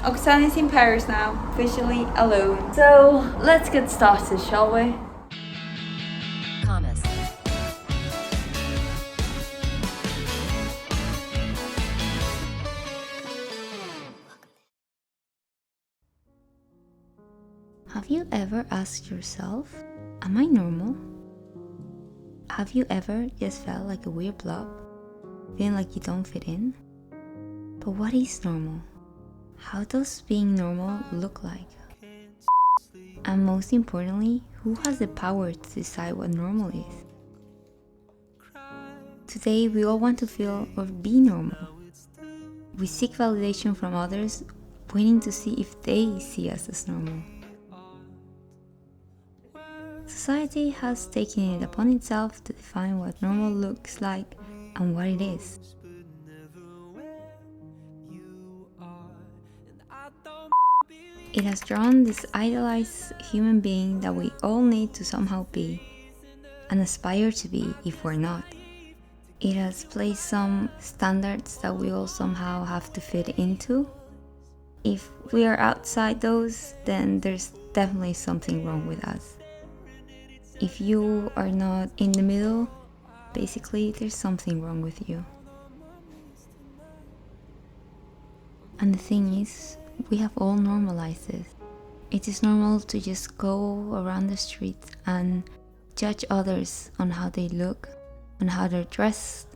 Oksana is in Paris now, officially alone. So let's get started, shall we? Thomas. Have you ever asked yourself, am I normal? Have you ever just felt like a weird blob, feeling like you don't fit in? But what is normal? How does being normal look like? And most importantly, who has the power to decide what normal is? Today, we all want to feel or be normal. We seek validation from others, waiting to see if they see us as normal. Society has taken it upon itself to define what normal looks like and what it is. It has drawn this idealized human being that we all need to somehow be and aspire to be if we're not. It has placed some standards that we all somehow have to fit into. If we are outside those, then there's definitely something wrong with us. If you are not in the middle, basically there's something wrong with you. And the thing is, we have all normalized this. It is normal to just go around the street and judge others on how they look, on how they're dressed,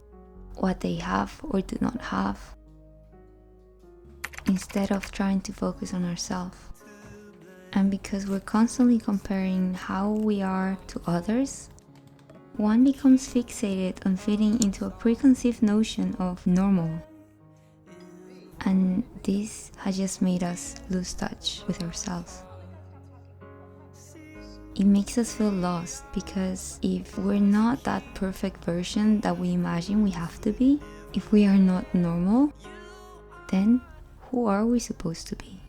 what they have or do not have, instead of trying to focus on ourselves. And because we're constantly comparing how we are to others, one becomes fixated on fitting into a preconceived notion of normal. And this has just made us lose touch with ourselves. It makes us feel lost because if we're not that perfect version that we imagine we have to be, if we are not normal, then who are we supposed to be?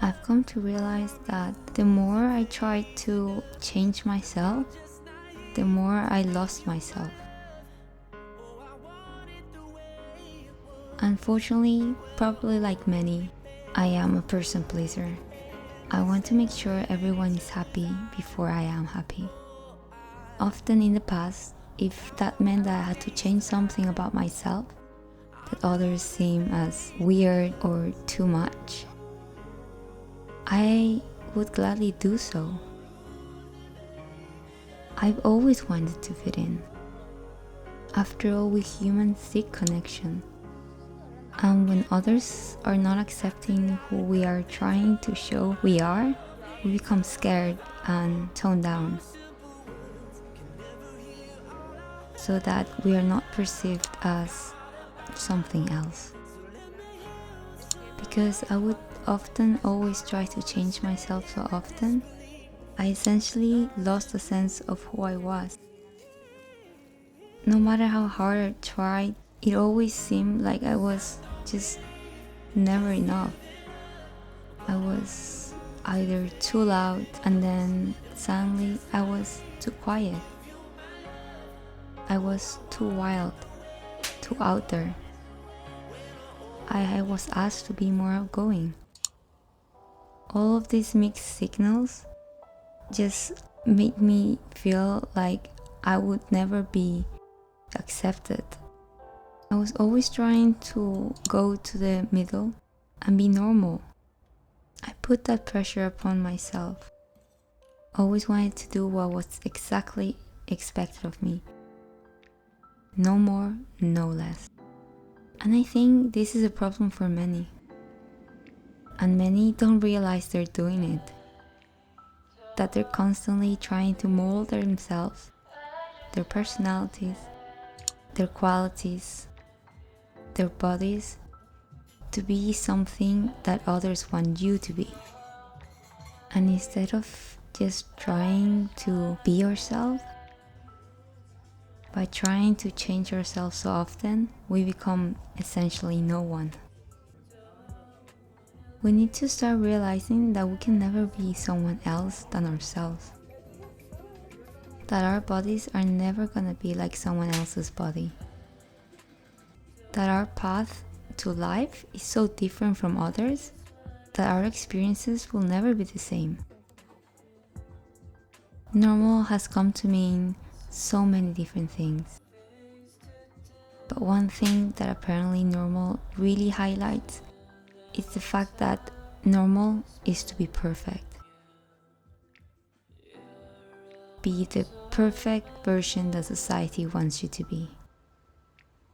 I've come to realize that the more I tried to change myself, the more I lost myself. Unfortunately, probably like many, I am a person pleaser. I want to make sure everyone is happy before I am happy. Often in the past, if that meant that I had to change something about myself that others seem as weird or too much, I would gladly do so. I've always wanted to fit in. After all, we humans seek connection. And when others are not accepting who we are trying to show we are, we become scared and toned down, so that we are not perceived as something else. Because I would often always try to change myself so often, I essentially lost a sense of who I was. No matter how hard I tried, it always seemed like I was just never enough. I was either too loud and then suddenly I was too quiet. I was too wild, too out there. I was asked to be more outgoing. All of these mixed signals just made me feel like I would never be accepted. I was always trying to go to the middle and be normal. I put that pressure upon myself. Always wanted to do what was exactly expected of me. No more, no less. And I think this is a problem for many. And many don't realize they're doing it. That they're constantly trying to mold themselves, their personalities, their qualities, their bodies, to be something that others want you to be. And instead of just trying to be yourself, by trying to change ourselves so often, we become essentially no one. We need to start realizing that we can never be someone else than ourselves. That our bodies are never gonna be like someone else's body. That our path to life is so different from others that our experiences will never be the same. Normal has come to mean so many different things. But one thing that apparently normal really highlights is the fact that normal is to be perfect. Be the perfect version that society wants you to be.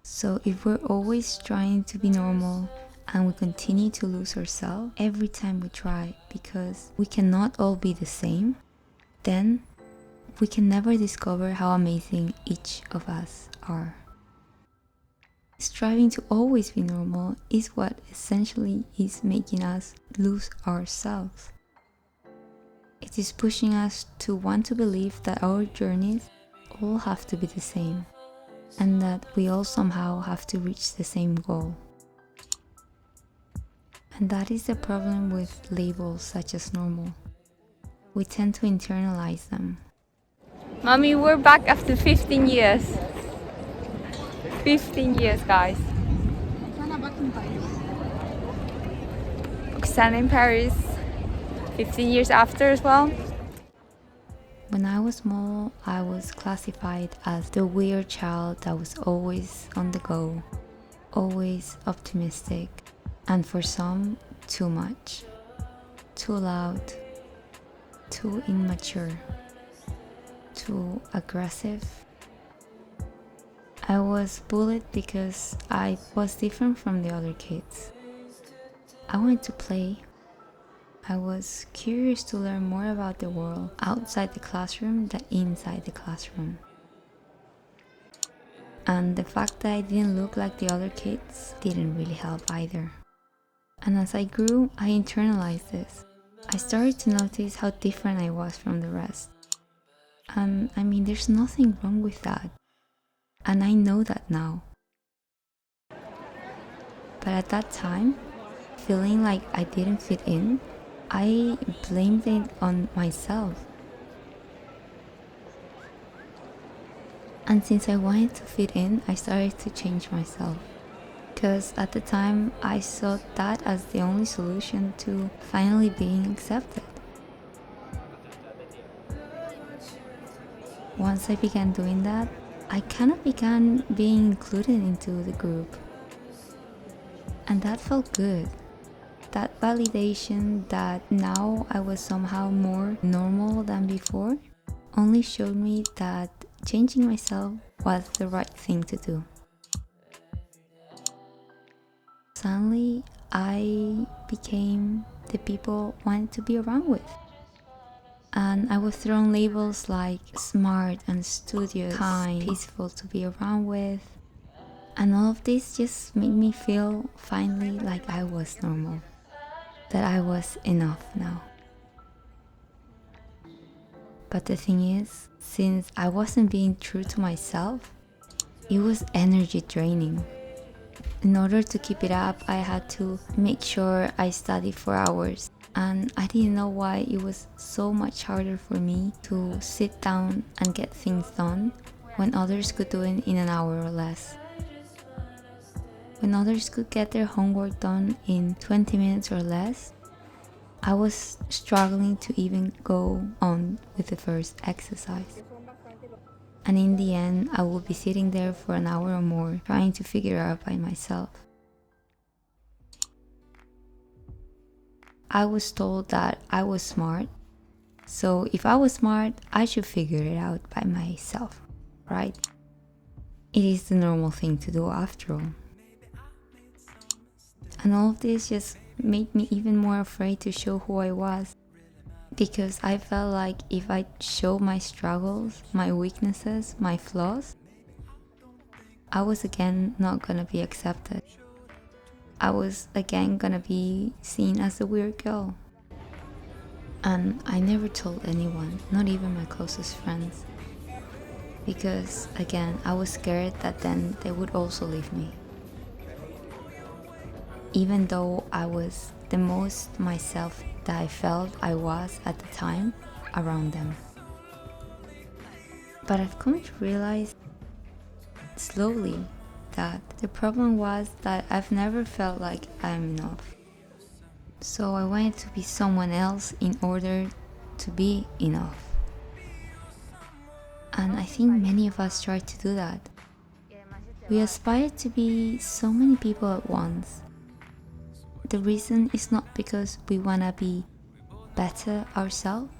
So if we're always trying to be normal and we continue to lose ourselves every time we try because we cannot all be the same, then we can never discover how amazing each of us are. Striving to always be normal is what essentially is making us lose ourselves. It is pushing us to want to believe that our journeys all have to be the same, and that we all somehow have to reach the same goal. And that is the problem with labels such as normal. We tend to internalize them. Mommy, we're back after 15 years. 15 years, guys. Roxanne in Paris, 15 years after as well. When I was small, I was classified as the weird child that was always on the go, always optimistic, and for some, too much, too loud, too immature, too aggressive. I was bullied because I was different from the other kids. I wanted to play. I was curious to learn more about the world outside the classroom than inside the classroom. And the fact that I didn't look like the other kids didn't really help either. And as I grew, I internalized this. I started to notice how different I was from the rest. And I mean, there's nothing wrong with that. And I know that now. But at that time, feeling like I didn't fit in, I blamed it on myself. And since I wanted to fit in, I started to change myself. Because at the time, I saw that as the only solution to finally being accepted. Once I began doing that, I kind of began being included into the group. And that felt good. That validation that now I was somehow more normal than before only showed me that changing myself was the right thing to do. Suddenly, I became the people I wanted to be around with. And I was thrown labels like smart and studious, kind, peaceful to be around with. And all of this just made me feel finally like I was normal. That I was enough now. But the thing is, since I wasn't being true to myself, it was energy draining. In order to keep it up, I had to make sure I studied for hours. And I didn't know why it was so much harder for me to sit down and get things done when others could do it in an hour or less. When others could get their homework done in 20 minutes or less, I was struggling to even go on with the first exercise. And in the end, I would be sitting there for an hour or more trying to figure it out by myself. I was told that I was smart, so if I was smart, I should figure it out by myself, right? It is the normal thing to do after all. And all of this just made me even more afraid to show who I was, because I felt like if I showed my struggles, my weaknesses, my flaws, I was again not gonna be accepted. I was again gonna be seen as a weird girl. And I never told anyone, not even my closest friends. Because again, I was scared that then they would also leave me. Even though I was the most myself that I felt I was at the time around them. But I've come to realize slowly that. The problem was that I've never felt like I'm enough. So I wanted to be someone else in order to be enough. And I think many of us try to do that. We aspire to be so many people at once. The reason is not because we want to be better ourselves,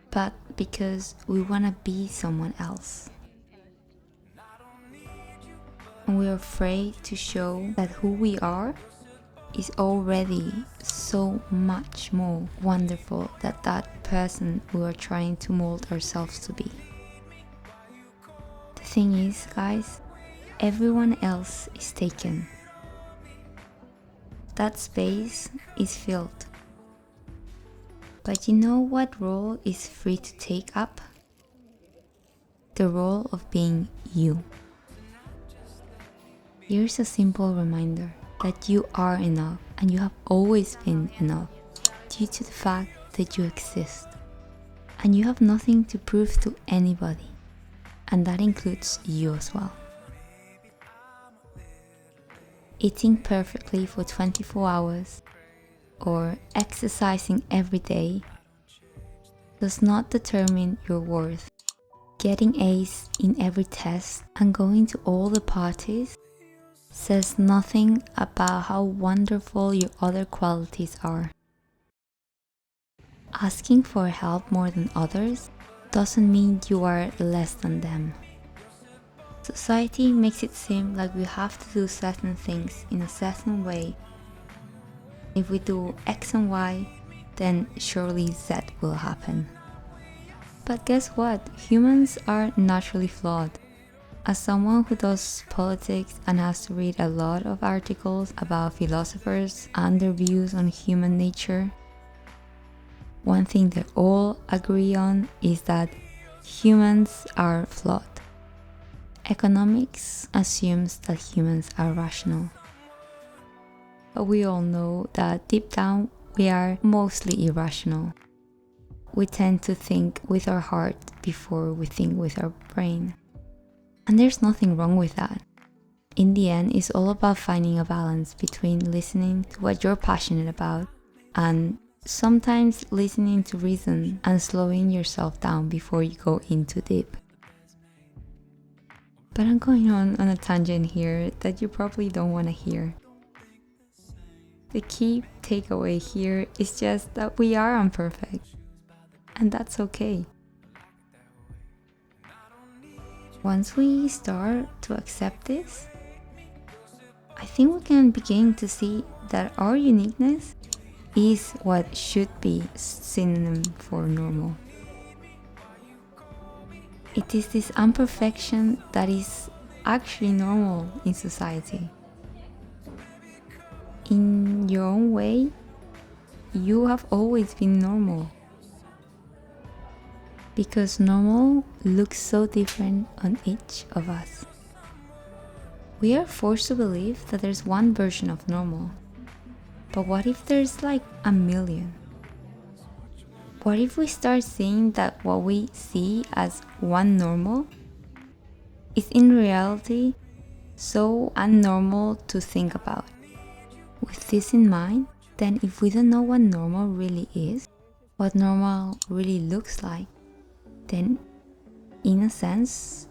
but because we want to be someone else. And we're afraid to show that who we are is already so much more wonderful than that person we are trying to mold ourselves to be. The thing is, guys, everyone else is taken. That space is filled. But you know what role is free to take up? The role of being you. Here's a simple reminder that you are enough and you have always been enough due to the fact that you exist. And you have nothing to prove to anybody, and that includes you as well. Eating perfectly for 24 hours or exercising every day does not determine your worth. Getting A's in every test and going to all the parties says nothing about how wonderful your other qualities are. Asking for help more than others doesn't mean you are less than them. Society makes it seem like we have to do certain things in a certain way. If we do X and Y, then surely Z will happen. But guess what? Humans are naturally flawed. As someone who does politics and has to read a lot of articles about philosophers and their views on human nature, one thing they all agree on is that humans are flawed. Economics assumes that humans are rational. But we all know that deep down we are mostly irrational. We tend to think with our heart before we think with our brain. And there's nothing wrong with that. In the end, it's all about finding a balance between listening to what you're passionate about and sometimes listening to reason and slowing yourself down before you go in too deep. But I'm going on a tangent here that you probably don't want to hear. The key takeaway here is just that we are imperfect, and that's okay. Once we start to accept this, I think we can begin to see that our uniqueness is what should be synonym for normal. It is this imperfection that is actually normal in society. In your own way, you have always been normal. Because normal looks so different on each of us. We are forced to believe that there's one version of normal. But what if there's like a million? What if we start seeing that what we see as one normal is in reality so unnormal to think about? With this in mind, then if we don't know what normal really is, what normal really looks like, then in a sense,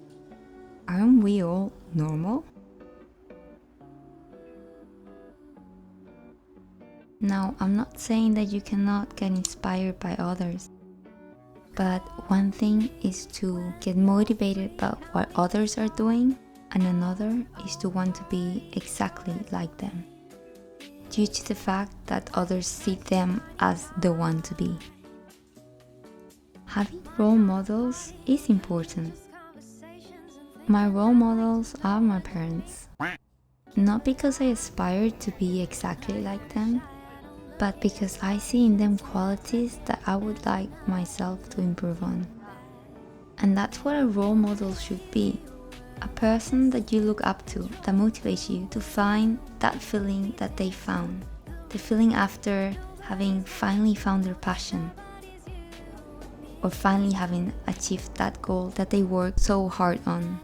aren't we all normal? Now, I'm not saying that you cannot get inspired by others, but one thing is to get motivated by what others are doing, and another is to want to be exactly like them, due to the fact that others see them as the one to be. Having role models is important. My role models are my parents, not because I aspire to be exactly like them, but because I see in them qualities that I would like myself to improve on. And that's what a role model should be. A person that you look up to, that motivates you to find that feeling that they found. The feeling after having finally found their passion. Or finally having achieved that goal that they worked so hard on.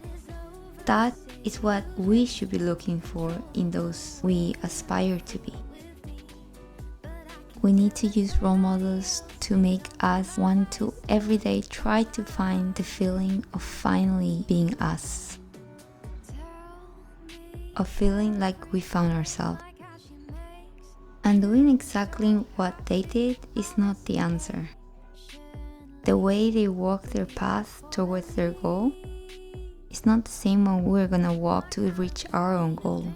That is what we should be looking for in those we aspire to be. We need to use role models to make us want to every day try to find the feeling of finally being us. Of feeling like we found ourselves. And doing exactly what they did is not the answer. The way they walk their path towards their goal is not the same one we're gonna walk to reach our own goal.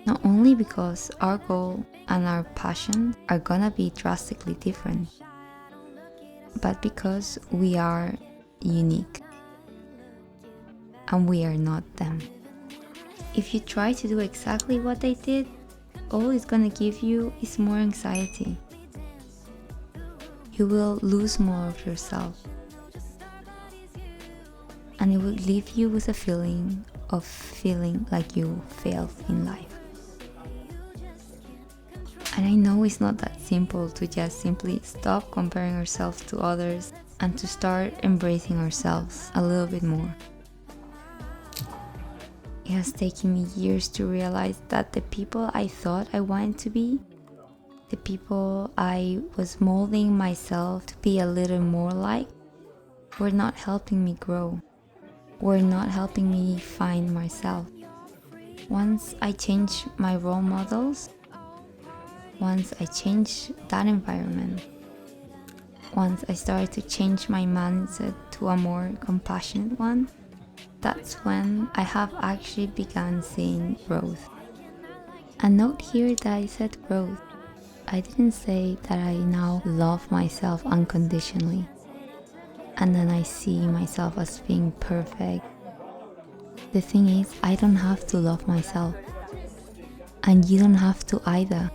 Not only because our goal and our passion are gonna be drastically different, but because we are unique and we are not them. If you try to do exactly what they did, all it's gonna give you is more anxiety. You will lose more of yourself. And it will leave you with a feeling of feeling like you failed in life. And I know it's not that simple to just simply stop comparing ourselves to others and to start embracing ourselves a little bit more. It has taken me years to realize that the people I thought I wanted to be, the people I was molding myself to be a little more like, were not helping me grow, were not helping me find myself. Once I changed my role models, once I changed that environment, once I started to change my mindset to a more compassionate one, that's when I have actually begun seeing growth. And note here that I said growth. I didn't say that I now love myself unconditionally and then I see myself as being perfect. The thing is, I don't have to love myself, and you don't have to either.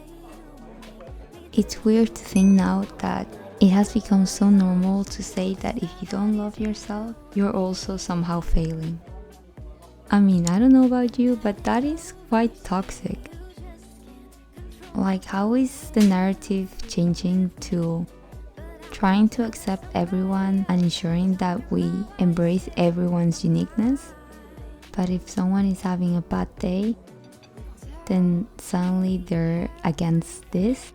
It's weird to think now that it has become so normal to say that if you don't love yourself, you're also somehow failing. I mean, I don't know about you, but that is quite toxic. Like, how is the narrative changing to trying to accept everyone and ensuring that we embrace everyone's uniqueness? But if someone is having a bad day, then suddenly they're against this.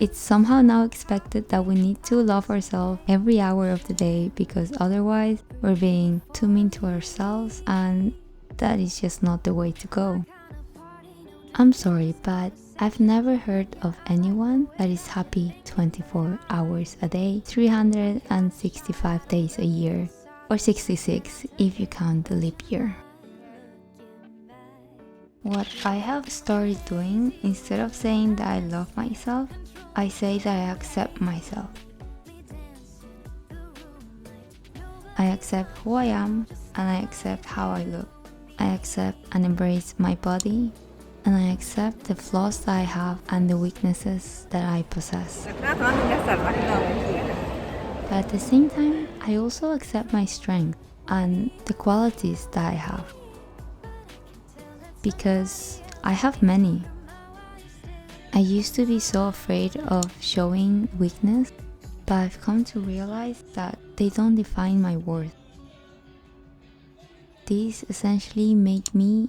It's somehow now expected that we need to love ourselves every hour of the day because otherwise we're being too mean to ourselves, and that is just not the way to go. I'm sorry, but I've never heard of anyone that is happy 24 hours a day, 365 days a year, or 66 if you count the leap year. What I have started doing, instead of saying that I love myself, I say that I accept myself. I accept who I am and I accept how I look. I accept and embrace my body, and I accept the flaws that I have and the weaknesses that I possess. But at the same time, I also accept my strength and the qualities that I have. Because I have many. I used to be so afraid of showing weakness, but I've come to realize that they don't define my worth. These essentially make me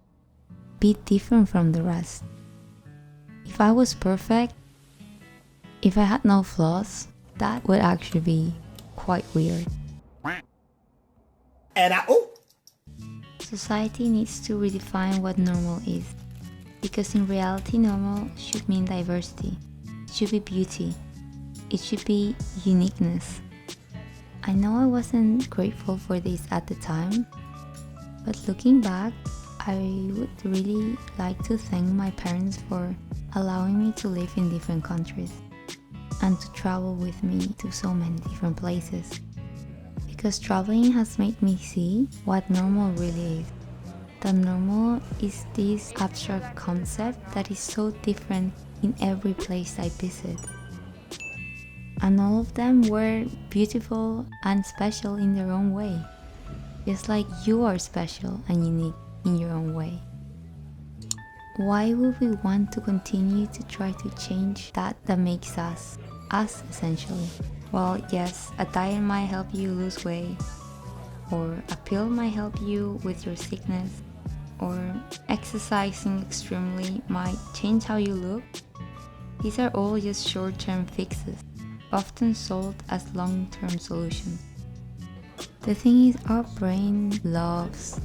be different from the rest. If I was perfect, if I had no flaws, that would actually be quite weird. Society needs to redefine what normal is, because in reality normal should mean diversity, it should be beauty, it should be uniqueness. I know I wasn't grateful for this at the time, but looking back, I would really like to thank my parents for allowing me to live in different countries and to travel with me to so many different places. Because traveling has made me see what normal really is. That normal is this abstract concept that is so different in every place I visit. And all of them were beautiful and special in their own way. Just like you are special and unique in your own way. Why would we want to continue to try to change that makes us essentially? Well, yes, a diet might help you lose weight, or a pill might help you with your sickness, or exercising extremely might change how you look. These are all just short-term fixes, often sold as long-term solutions. The thing is, our brain loves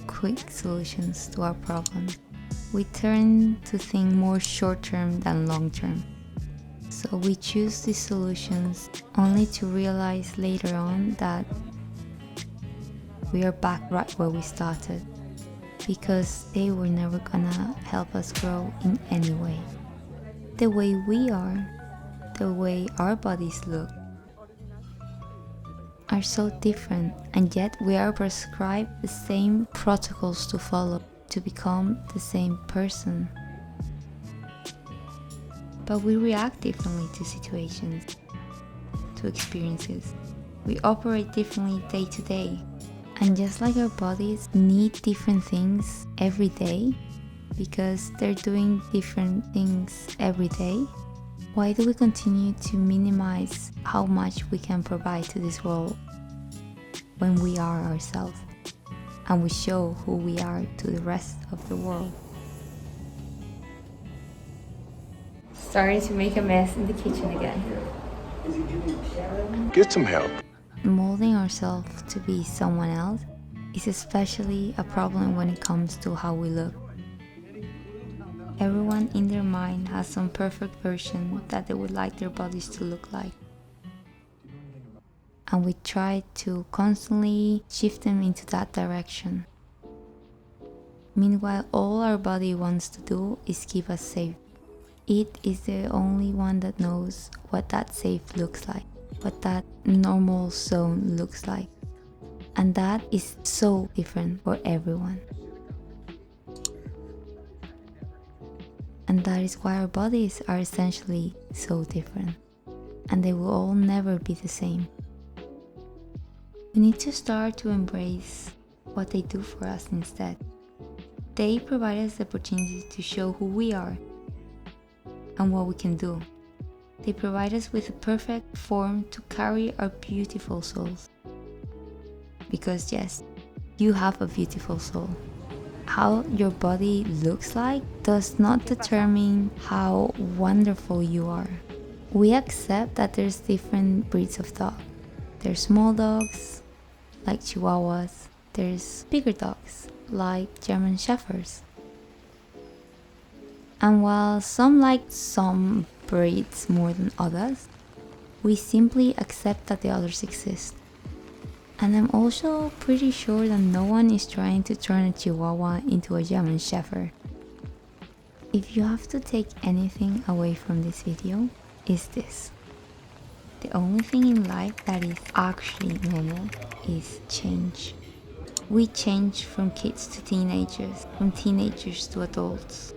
quick solutions to our problems. We turn to think more short-term than long-term. So we choose these solutions only to realize later on that we are back right where we started, because they were never gonna help us grow in any way. The way we are, the way our bodies look, are so different, and yet we are prescribed the same protocols to follow to become the same person. But we react differently to situations, to experiences. We operate differently day to day. And just like our bodies need different things every day, because they're doing different things every day, why do we continue to minimize how much we can provide to this world when we are ourselves and we show who we are to the rest of the world? Starting to make a mess in the kitchen again. Get some help. Molding ourselves to be someone else is especially a problem when it comes to how we look. Everyone in their mind has some perfect version that they would like their bodies to look like. And we try to constantly shift them into that direction. Meanwhile, all our body wants to do is keep us safe. It is the only one that knows what that safe looks like, what that normal zone looks like. And that is so different for everyone. And that is why our bodies are essentially so different. And they will all never be the same. We need to start to embrace what they do for us instead. They provide us the opportunity to show who we are and what we can do. They provide us with a perfect form to carry our beautiful souls. Because yes, you have a beautiful soul. How your body looks like does not determine how wonderful you are. We accept that there's different breeds of dog. There's small dogs, like Chihuahuas. There's bigger dogs, like German Shepherds. And while some like some breeds more than others, we simply accept that the others exist. And I'm also pretty sure that no one is trying to turn a Chihuahua into a German Shepherd. If you have to take anything away from this video, is this. The only thing in life that is actually normal is change. We change from kids to teenagers, from teenagers to adults.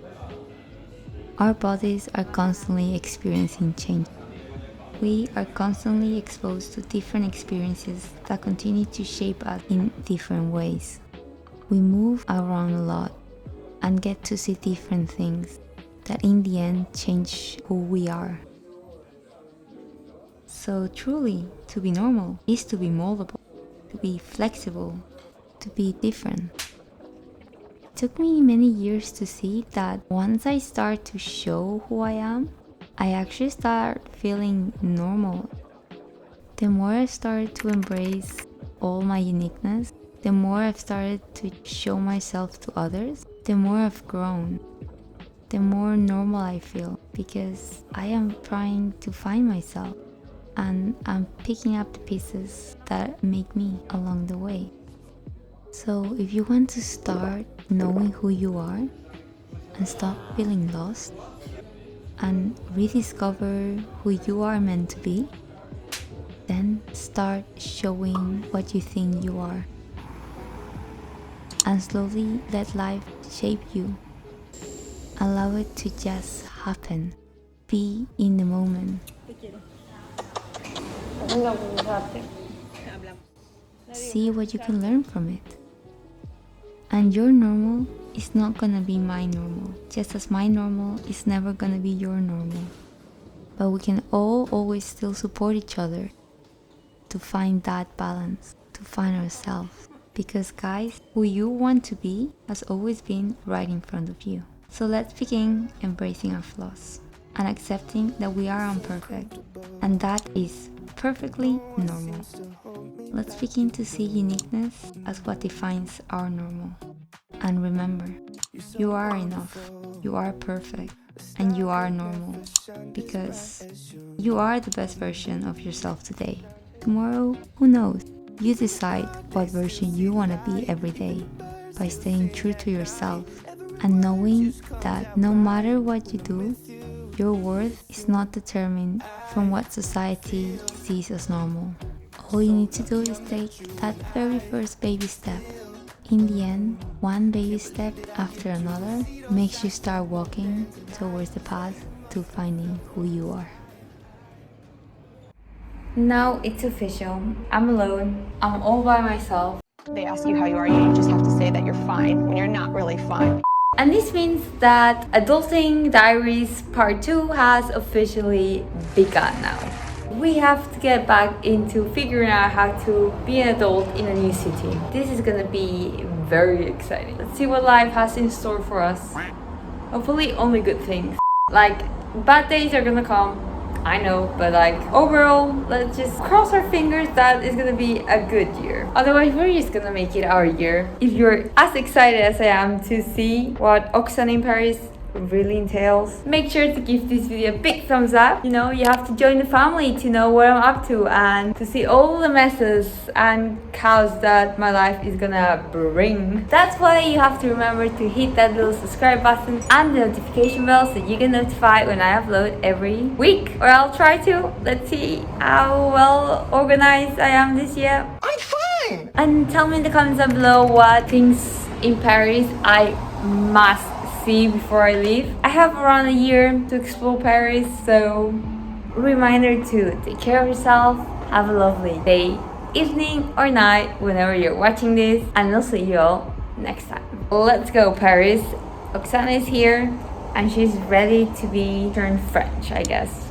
Our bodies are constantly experiencing change. We are constantly exposed to different experiences that continue to shape us in different ways. We move around a lot and get to see different things that in the end change who we are. So truly, to be normal is to be moldable, to be flexible, to be different. It took me many years to see that once I start to show who I am, I actually start feeling normal. The more I've started to embrace all my uniqueness, the more I've started to show myself to others, the more I've grown, the more normal I feel, because I am trying to find myself and I'm picking up the pieces that make me along the way. So if you want to start knowing who you are and stop feeling lost, and rediscover who you are meant to be, then start showing what you think you are. And slowly let life shape you. Allow it to just happen. Be in the moment. See what you can learn from it. And your normal is not gonna be my normal, just as my normal is never gonna be your normal. But we can all always still support each other to find that balance, to to find ourselves. Because guys, who you want to be has always been right in front of you. So let's begin embracing our flaws and accepting that we are imperfect, and that is perfectly normal. Let's begin to see uniqueness as what defines our normal. And remember, you are enough, you are perfect, and you are normal, because you are the best version of yourself today. Tomorrow, who knows? You decide what version you want to be every day by staying true to yourself and knowing that no matter what you do, your worth is not determined from what society sees as normal. All you need to do is take that very first baby step. In the end, one baby step after another makes you start walking towards the path to finding who you are. Now it's official. I'm alone. I'm all by myself. They ask you how you are, you just have to say that you're fine when you're not really fine. And this means that Adulting Diaries Part 2 has officially begun now. We have to get back into figuring out how to be an adult in a new city. This is gonna be very exciting. Let's see what life has in store for us. Hopefully only good things. Like, bad days are gonna come, I know, but like overall, let's just cross our fingers that it's gonna be a good year. Otherwise, we're just gonna make it our year. If you're as excited as I am to see what Oksana in Paris really entails, make sure to give this video a big thumbs up. You know, you have to join the family to know what I'm up to and to see all the messes and chaos that my life is gonna bring. That's why you have to remember to hit that little subscribe button and the notification bell so you get notified when I upload every week, or I'll try to. Let's see how well organized I am this year. I'm fine! And tell me in the comments down below what things in Paris I must see before I leave. I have around a year to explore Paris, so reminder to take care of yourself, have a lovely day, evening or night whenever you're watching this, and I'll see you all next time. Let's go Paris. Oksana is here and she's ready to be turned French, I guess.